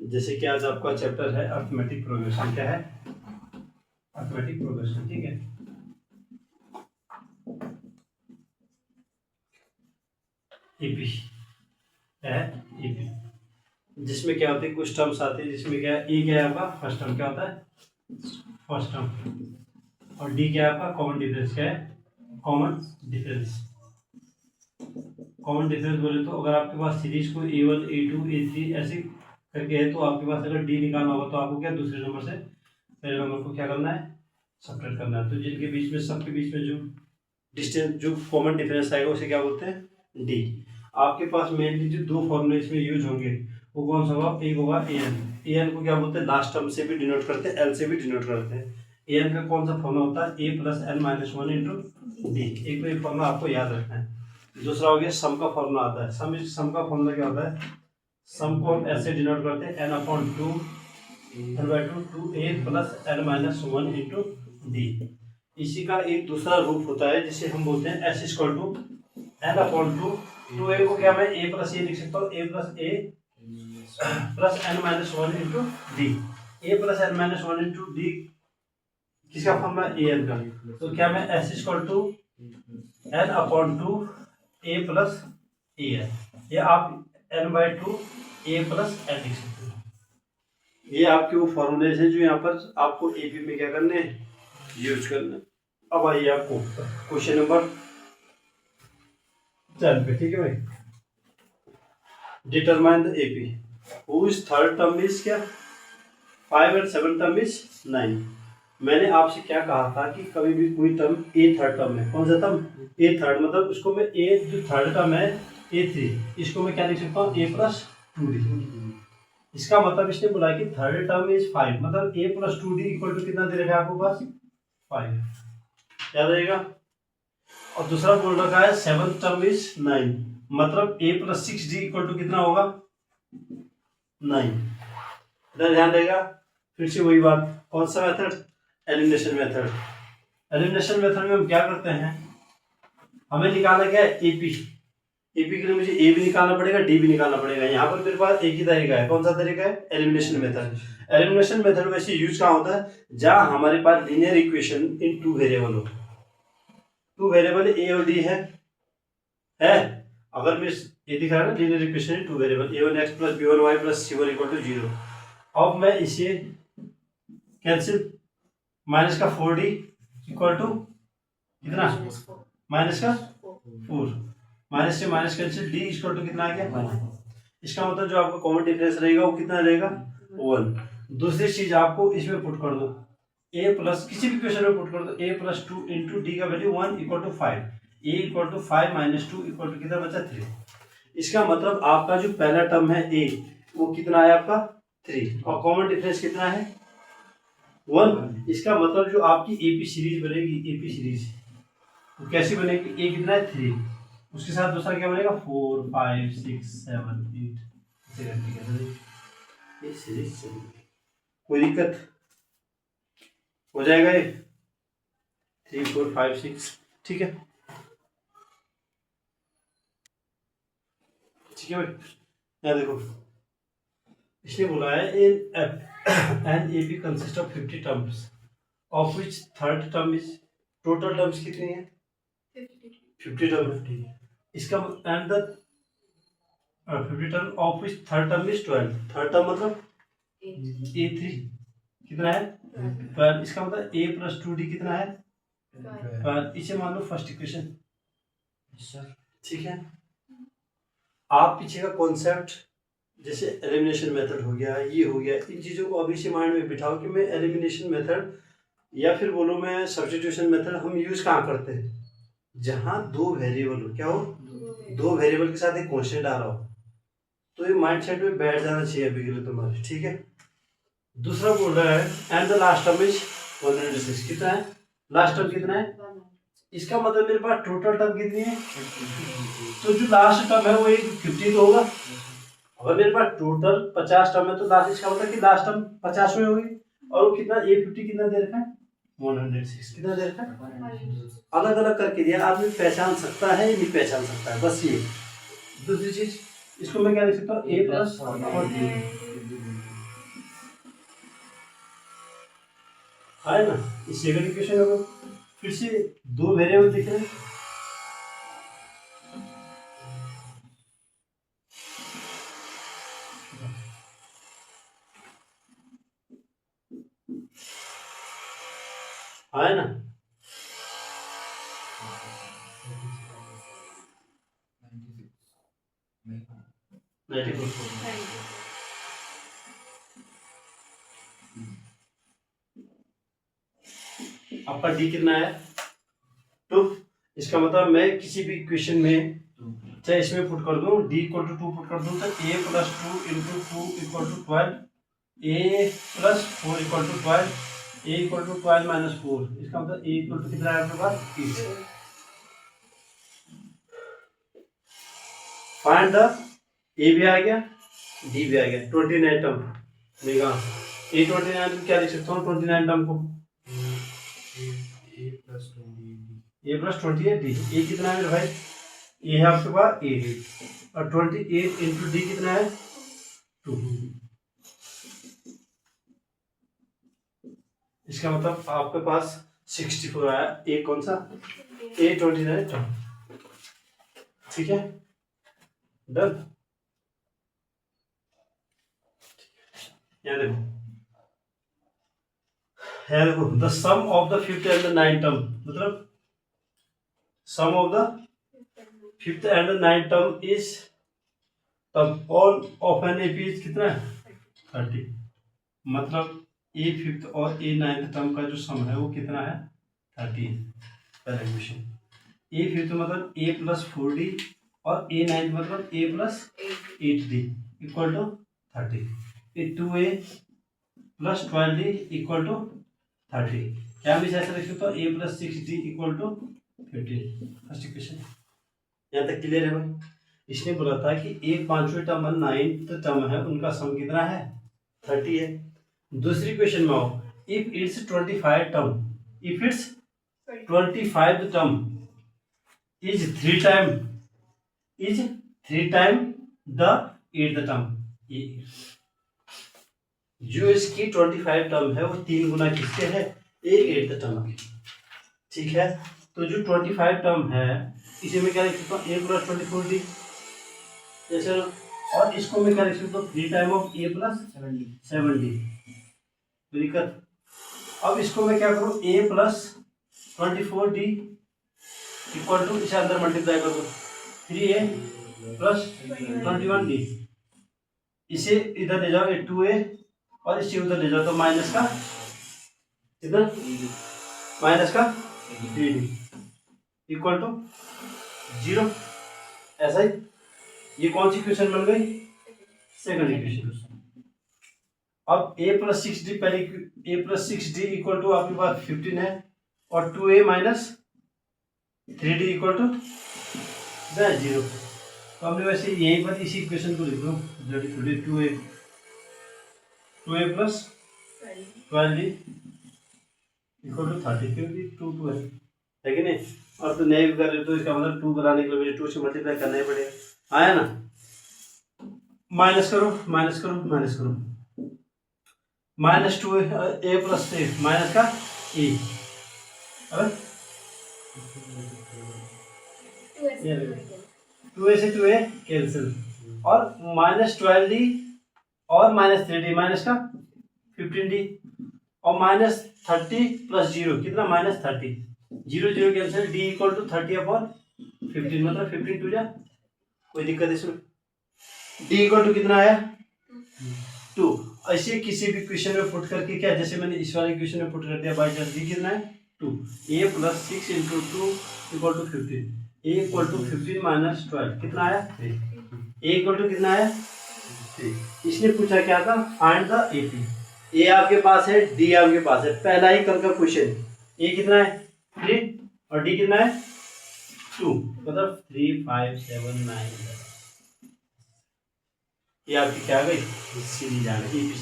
जैसे कि आज आपका चैप्टर है अर्थमेटिक प्रोग्रेशन। क्या है? Arithmetic progression. ठीक है, ईपी है, ईपी, जिसमें क्या होती है, कुछ टर्म्स आती है जिसमें क्या है, ई क्या है आपका फर्स्ट टर्म, क्या होता है फर्स्ट टर्म, और डी क्या है आपका कॉमन डिफरेंस। क्या है? Common difference. कॉमन डिफरेंस बोले तो अगर आपके पास सीरीज को A1 A2 A3 ऐसे करके है, तो आपके पास अगर डी निकालना होगा तो आपको क्या दूसरे नंबर से पहले नंबर को क्या करना है, सब्ट्रैक्ट करना है। तो जिनके बीच में, सबके बीच में जो डिस्टेंस, जो कॉमन डिफरेंस आएगा उसे क्या बोलते हैं, डी। आपके पास मेनली जो दो फॉर्मूले इसमें यूज होंगे वो कौन सा होगा, एक होगा ए एन को क्या बोलते हैं, लास्ट टर्म से भी डिनोट करते हैं, एल से भी डिनोट करते हैं। ए एन का कौन सा फॉर्मूला होता है, a plus n minus one into d. एक तो ये फॉर्मूला आपको याद रखना है। दूसरा हो गया सम का फॉर्मूला आता है। सम का फॉर्मूला क्या होता है, सम को हम ऐसे डिनोट करते हैं, n upon two n by two a plus n minus one into d. इसी का एक दूसरा रूप होता है जिसे हम बोलते हैं s equal to n upon two a को क्या मैं ए प्लस ए लिख सकता हूँ, a plus a plus n minus one into d. A plus n minus one into d किसका फॉर्मूला, ए एन का। तो क्या मैं s equal to n upon two a plus a n, या आप n by two a plus n लिख सकते हो। ये आपके वो फॉर्मूले हैं जो यहाँ पर आपको एपी में क्या करने हैं, यूज करना। अब आइए आपको क्वेश्चन नंबर 10 पे। ठीक है भाई, determine the AP whose third term is क्या 5 एंड 7 टर्म इज 9। मैंने आपसे क्या कहा था कि कभी भी कोई टर्म ए थर्ड टर्म है, कौन सा टर्म, ए थर्ड, मतलब उसको मैं ए जो थर्ड टर्म है A3, इसको मैं क्या लिख सकता हूँ, ए प्लस टू डी। इसका मतलब इसने बोला कि थर्ड टर्म इज 5, मतलब a plus two d equal to कितना दे रखा है आपको पास 5, याद रहेगा। और दूसरा बोल रखा है सेवंथ टर्म इज 9, मतलब a plus six d equal to कितना होगा 9। इधर ध्यान रहेगा। फिर से वही बात, कौन सा method, elimination method. Elimination method में हम क्या करते हैं, हमें निकालना क्या है, एपी। एपी के लिए मुझे ए भी निकालना पड़ेगा, डी भी निकालना पड़ेगा। यहाँ पर मेरे पास एक ही तरीका है, कौन सा तरीका है, एलिमिनेशन मेथड। एलिमिनेशन मेथड वैसे यूज कहाँ होता है, जहां हमारे पास linear equation in two variable हो, टू वेरिएबल ए और डी है। अगर मैं ये दिख रहा है ना, linear equation in two variable a1x plus b1y plus c1 equal to 0। अब मैं इसे कैंसिल, माइनस का 4d इक्वल टू कितना, माइनस का 4, माइनस से minus cancel, d equal to कितना आ गया। इसका मतलब जो आपका कॉमन डिफरेंस रहेगा वो कितना रहेगा, 1। दूसरी चीज आपको इसमें पुट कर दो, ए प्लस किसी भी क्वेश्चन में पुट कर दो, a plus two into d का value 1 equal to 5, a equal to 5 minus 2 equal to कितना बचा 3। इसका मतलब आपका जो पहला टर्म है ए, वो कितना है आपका 3, और कॉमन डिफरेंस कितना है 1। इसका मतलब जो आपकी एपी सीरीज बनेगी, एपी सीरीज तो कैसी बनेगी, ए कितना है 3, उसके साथ दूसरा क्या बनेगा 4 5 6 7 8, ऐसे करके ये सीरीज चलेगी। कोई दिक्कत हो जाएगा ये 3 4 5 6, ठीक है, ठीक है भाई। यहाँ देखो इसने बोला है an A B consist of 50 terms of which third term is, total terms कितनी है 50 टर्म। इसका and the 50 term of which third term is 12, third term मतलब A3 कितना है 12। इसका मतलब a प्लस 2d कितना है 12। इसे मान लो फर्स्ट इक्वेशन, ठीक है। आप पीछे का कॉन्सेप्ट जैसे एलिमिनेशन मेथड हो गया, ये हो गया, इन चीज़ों को अभी से माइंड में बिठाओ कि मैं एलिमिनेशन मेथड या फिर बोलो मैं सब्स्टिट्यूशन मेथड हम यूज कहाँ करते हैं, जहाँ दो वेरिएबल हो, क्या हो, दो वेरिएबल के साथ एक कांस्टेंट आ रहा हो। तो ये माइंड सेट में बैठ जाना चाहिए अभी के लिए तुम्हारे, ठीक है। दूसरा बोल रहा है and the last term is 106, कितना है लास्ट टर्म कितना है, इसका मतलब मेरे पास टोटल टर्म कितनी है, तो जो लास्ट टर्म है वो एक 50 तो होगा। अगर मेरे पास टोटल 50 टर्म है तो लास्ट, इसका मतलब कि लास्ट टर्म 50 में होगी, और वो कितना A50 कितना दे रखा है 106, कितना दे रखा है, अलग अलग करके दिया, आदमी पहचान सकता है नहीं पहचान सकता है, बस ये। दूसरी चीज इसको मैं क्या लिख सकता हूँ, ए प्लस 40 है ना। इस सेकंड इक्वेशन में फिर से दो वेरिएबल दिख रहे हैं, है ना। आपका डी कितना है, 2। इसका मतलब मैं किसी भी इक्वेशन में चाहे इसमें पुट कर दूं डी इक्वल टू 2 पुट कर दूं तो a plus 2 into 2 equal to 12, a plus 4 equal to 12, a equal to 12 minus 4। इसका मतलब ए इक्वल टू कितना है आपके पास, 30। फाइंड द, ए भी आ गया डी भी आ गया, 29 टर्म देगा। ए 29 क्या लिख सकता हूँ, 29 टर्म को ए प्लस 28 डी। ए कितना है मेरे भाई, ए है आपके पास 8 और 28 इंटू डी कितना है 2। इसका मतलब आपके पास 64 आया। ए कौन सा, ए 29 टर्म। ठीक है, डन। यहाँ देखो the sum of the fifth and the ninth term, मतलब sum of the fifth and the ninth term is तब all of an AP is कितना है 30। मतलब ए फिफ्थ और ए नाइन्थ टर्म का जो सम है वो कितना है 30। पहला क्वेश्चन, ए फिफ्थ मतलब ए प्लस 4d और ए नाइन्थ मतलब a plus 8d equal to 30। 2a plus 12d equal to 30। क्या मैं ऐसा लिख सकता हूँ, a plus 6d equal to 15। First equation यहाँ तक क्लियर है भाई। इसने बोला था कि एक पांचवें टर्म और नाइन्थ टर्म है उनका सम कितना है 30 है। दूसरी क्वेश्चन में आओ, if it's 25 term, if it's 25 term is 3 time the 8th term. जो इसकी 25 टर्म है वो 3 गुना किसके है, ए 8th टर्म के। ठीक है, तो जो 25 टर्म है इसे मैं क्या लिख सकता हूँ, ए प्लस 24d जैसे, और इसको मैं क्या लिख सकता हूँ 3 time of A plus 7d। दिक्कत, अब इसको मैं क्या करूँ, ए प्लस 24d इक्वल टू इसे अंदर मल्टीप्लाई कर दो 3a प्लस 21d। इसे इधर ले जाओ 2a और इसे उधर ले जाओ तो माइनस का इधर माइनस का 3d इक्वल टू 0। ऐसा ही ये कौन सी इक्वेशन बन गई, सेकंड इक्वेशन। अब a प्लस 6d पहले a plus 6d equal to आपके पास 15 है और 2a minus 3d equal to 0। तो हमने वैसे यही पर इसी इक्वेशन को लिख दो 2a plus 12d equal to 30, क्योंकि 2 है कि नहीं। और तो नहीं भी कर रहे तो इसका मतलब 2 बनाने के लिए मुझे 2 से मल्टीप्लाई करना ही पड़ेगा, आया ना। माइनस करो माइनस करो माइनस करो, माइनस 2a प्लस 3 माइनस का e, अब 2a से 2a कैंसिल और माइनस 12d और माइनस 3d माइनस का 15d और माइनस 30 प्लस 0 कितना minus 30, 0 0 cancel, d equal to 30 upon 15 मतलब 15 टू जा, कोई दिक्कत इसमें। d इक्वल टू कितना आया 2। ऐसे किसी भी क्वेश्चन में पुट करके क्या, जैसे मैंने इस वाले क्वेश्चन में पुट कर दिया बाई चांस, d कितना है 2, a plus 6 into 2 equal to 15, a equal to 15 minus 12 कितना आया 3, a इक्वल टू कितना आया 3। इसने पूछा क्या था, फाइंड द एपी। ए आपके पास है, डी आपके पास है, पहला ही कल का क्वेश्चन। ए कितना है 3 और डी कितना है 2, मतलब 3 5 7 9 ये आपकी क्या गई सीधी जा रही है।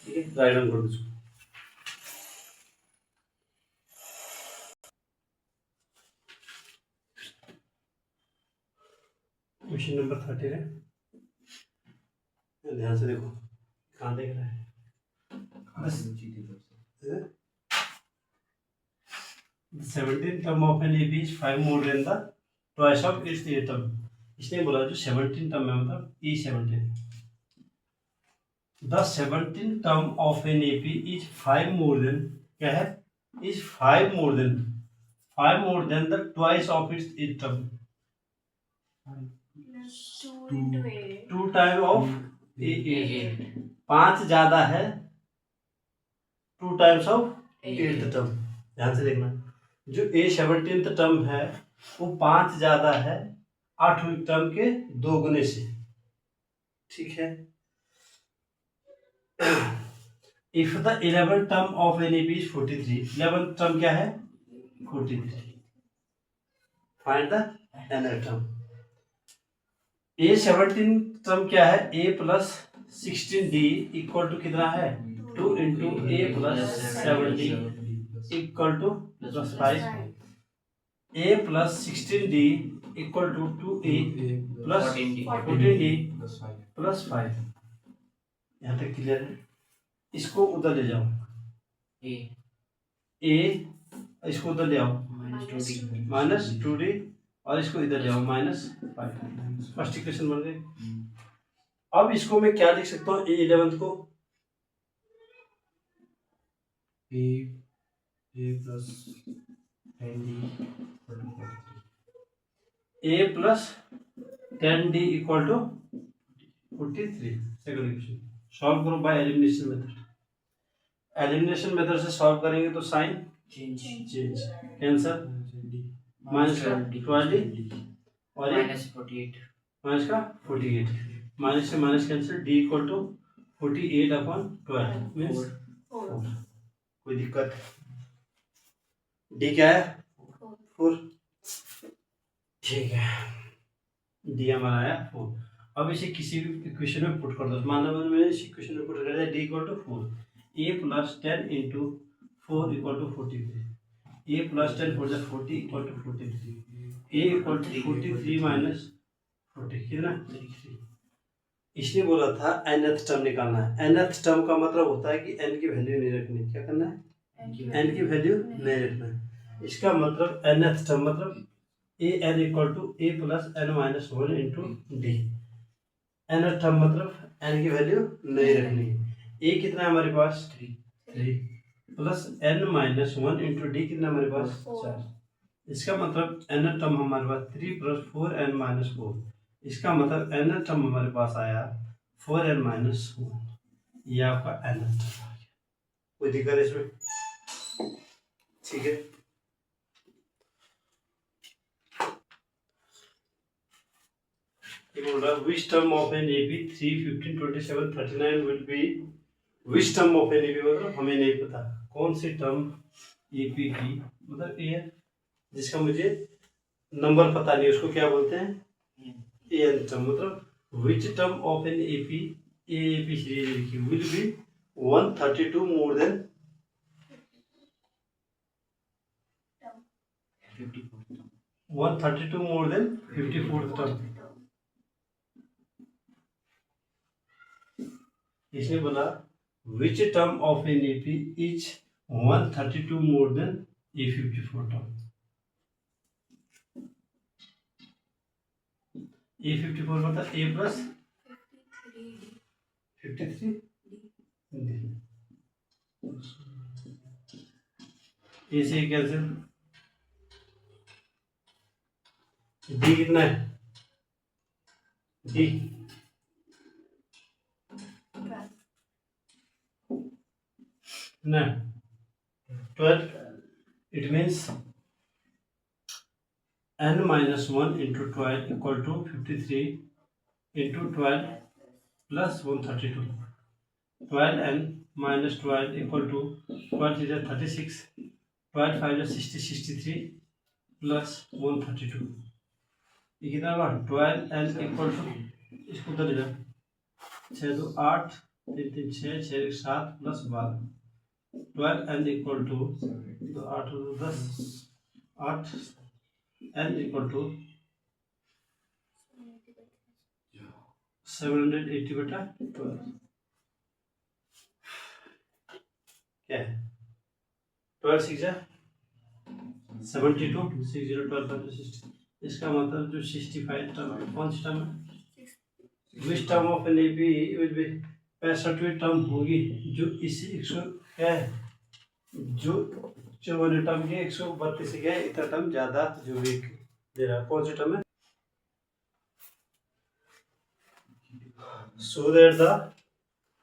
ठीक है, राइट डाउन कर दो। क्वेश्चन नंबर 13 है, ध्यान से देखो कहाँ देख रहा है। The 17th term of an AP is 5 more than the twice of its 8th term. इसने बोला जो 17 टर्म है मतलब E17. The 17th term of an AP is 5 more than, क्या है, is 5 more than the twice of its 8th term. 2 time of A8. 5 ज्यादा है 2 times of 8th term. ध्यान से देखना, जो A17th टर्म है वो 5 ज्यादा है 8वीं टर्म के 2 गुने से. ठीक है. If the 11th term of an AP is 43, 11th term क्या है 43. Find the nth term. A17 term क्या है, A plus 16D equal to कितना है 2 into A plus 7D equal to plus 5. A plus 16D equal to 2A plus 14D plus 5. यहाँ तक clear है. इसको उधर ले जाओ, A इसको उधर ले आओ माइनस 2D और इसको इधर ले आओ -5. फर्स्ट इक्वेशन बन गई. अब इसको मैं क्या लिख सकता हूँ, A11 को A plus 10D equal to 43. Second equation solve करो by elimination method. Elimination method से सॉल्व करेंगे तो साइन चेंज कैंसर माइनस का 12D और माइनस का 48. माइनस से minus cancel. D equal to 48/12 means 4. कोई दिक्कत? D क्या है 4. ठीक है, D हमारा आया 4. अब इसे किसी भी इक्वेशन में पुट कर दो. माना मैंने इस इक्वेशन में पुट कर दिया D equal to 4. A plus 10 into 4 equal to 43. A plus 10 4 जा 40 equal to 43. A equal to 43 minus 40 कितना 33. इसने बोला था nth टर्म निकालना है. nth टर्म का मतलब होता है कि n की वैल्यू नहीं रखनी. क्या करना है, n की वैल्यू नहीं रखना है. इसका मतलब nth टर्म मतलब an equal to a plus n minus 1 into d. nth term मतलब n की वैल्यू नहीं रखनी है. a कितना है हमारे पास 3 plus n minus 1 into d कितना हमारे पास 4. इसका मतलब nth टर्म हमारे पास 3 प्लस 4n माइनस 4. इसका मतलब nth टर्म हमारे पास आया 4n माइनस 1. ये आपका nth टर्म आ गया. कोई दिक्कत इसमें? ठीक है. बोल रहा है which term of an AP 3, 15, 27, 39 will be which term of an AP मतलब हमें नहीं पता कौन सी टर्म AP की मतलब A है जिसका मुझे नंबर पता नहीं, उसको क्या बोलते हैं AN टर्म. मतलब which term of an AP AAP series लिखी will be 132 more than 132 more than 54th term. इसने बोला which term of an AP is 132 more than A54 term. A54 मतलब A प्लस 53 A से cancel. D कितना है D ना 12. It means n minus 1 into 12 equal to 53 into 12 plus 132. 12n minus 12 equal to 12 is 36. 12 5 is 60 63 plus 132. ये कितना हुआ 12n equal to इसको उधर ले जाओ 6 2 8 3 3 6 6 1 7 plus 12. 12n equal to 8 10 8 n equal to 780/12 क्या है 12 6 72 60 12 60। इसका मतलब जो 65 टर्म है कौन सी टर्म है which term of an AP will be 65वीं टर्म होगी जो इसी 100 क्या है जो 54 टर्म के 132 से क्या है इतना टर्म ज्यादा जो भी दे रहा है कौन सी टर्म है so that the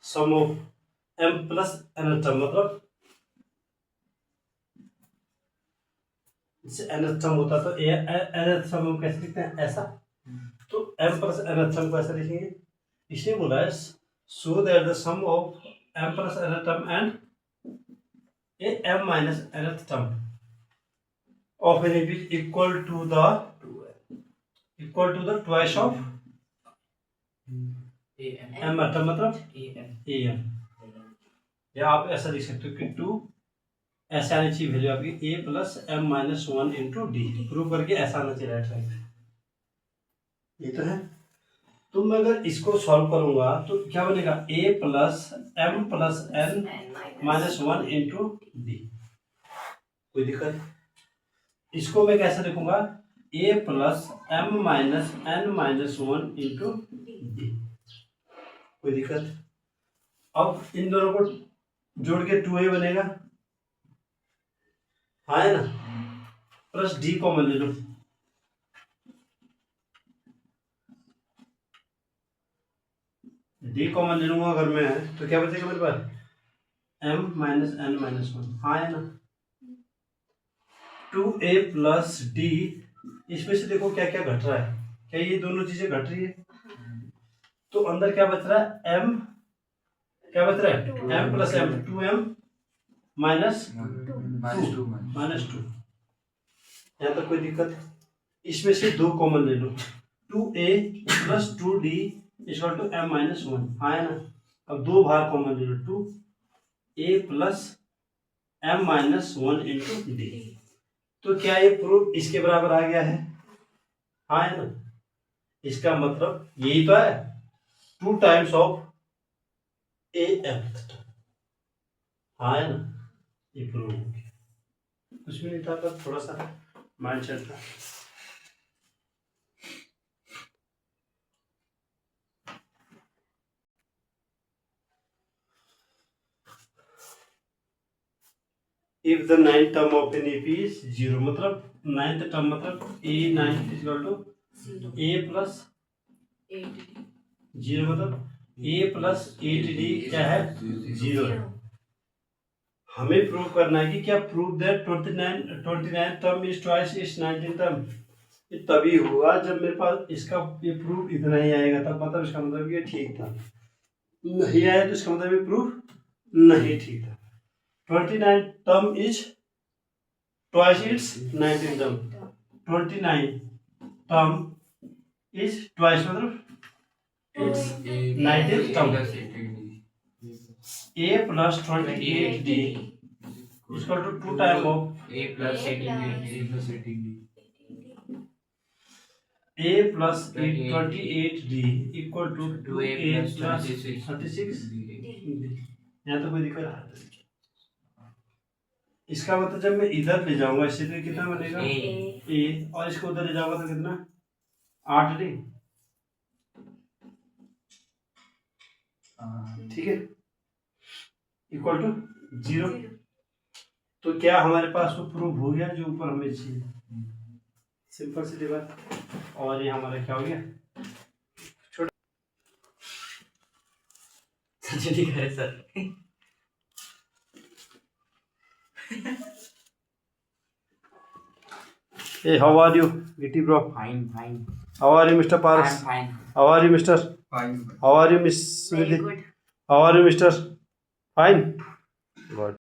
sum of m plus n term मतलब nth टर्म होता तो nth टर्म हम कैसे लिखते हैं ऐसा तो m प्लस nth टर्म को ऐसा लिखेंगे इसलिए बोला है so that the sum of m plus nth term and a m minus nth term of an is equal to the twice of m term मतलब am या आप ऐसा लिख सकते हो कि 2 ऐसा आनी चाहिए वैल्यू आपकी a plus m minus 1 into D prove करके ऐसा आना चाहिए राइट साइड ये तो है तो मैं अगर इसको सॉल्व करूंगा तो क्या बनेगा a plus m plus n minus 1 into D कोई दिक्कत इसको मैं कैसे लिखूंगा a plus m minus n minus 1 into D कोई दिक्कत अब इन दोनों को जोड़ के 2a बनेगा हाँ है ना प्लस डी कॉमन ले लो डी कॉमन ले लूंगा अगर मैं तो क्या बचेगा मेरे पास m माइनस n माइनस 1 हाँ है ना 2a प्लस डी इसमें से देखो क्या क्या घट रहा है क्या ये दोनों चीजें घट रही है तो अंदर क्या बच रहा है m क्या बच रहा है m plus m 2m minus 2 यहाँ तक कोई दिक्कत इसमें से दो कॉमन ले लो 2a plus 2d equal to m minus 1 हाँ है ना अब दो बाहर कॉमन ले लो 2a plus m minus 1 into d तो क्या ये प्रूफ इसके बराबर आ गया है हाँ है ना इसका मतलब यही तो है 2 टाइम्स ऑफ a m हाँ है ना ये प्रूव हो गया कुछ भी नहीं था पर थोड़ा सा माइंड सेट था if the 9th term of an AP is 0 मतलब 9th टर्म मतलब a9 is equal to a plus 0 मतलब a प्लस 8d क्या है 0 है हमें प्रूव करना है कि क्या prove that 29 term is twice is 19 term ये तभी होगा जब मेरे पास इसका ये प्रूफ इतना ही आएगा तब मतलब इसका मतलब ये ठीक था नहीं आया तो इसका मतलब ये प्रूफ नहीं ठीक था 29 term is twice it's 19 term 29 term is twice मतलब it's 19 term a plus 28d equal to 2 times of a plus 18d a plus 28d equal to 2a plus 36 यहाँ तो कोई दिक्कत है इसका मतलब जब मैं इधर ले जाऊंगा इससे तो कितना बनेगा a और इसको उधर ले जाऊंगा तो कितना 8d ठीक है इक्वल टू 0 तो क्या हमारे पास वो प्रूफ हो गया जो ऊपर हमें चाहिए सिंपल सी बात और ये हमारा क्या हो गया छोटा sir Hey, how are you, Giti bro? Fine. How are you, Mr. Paras? I'm fine. How are you, Mr.? Fine. How are you, Miss? Very good. How are you, Mr.? Fine. Good.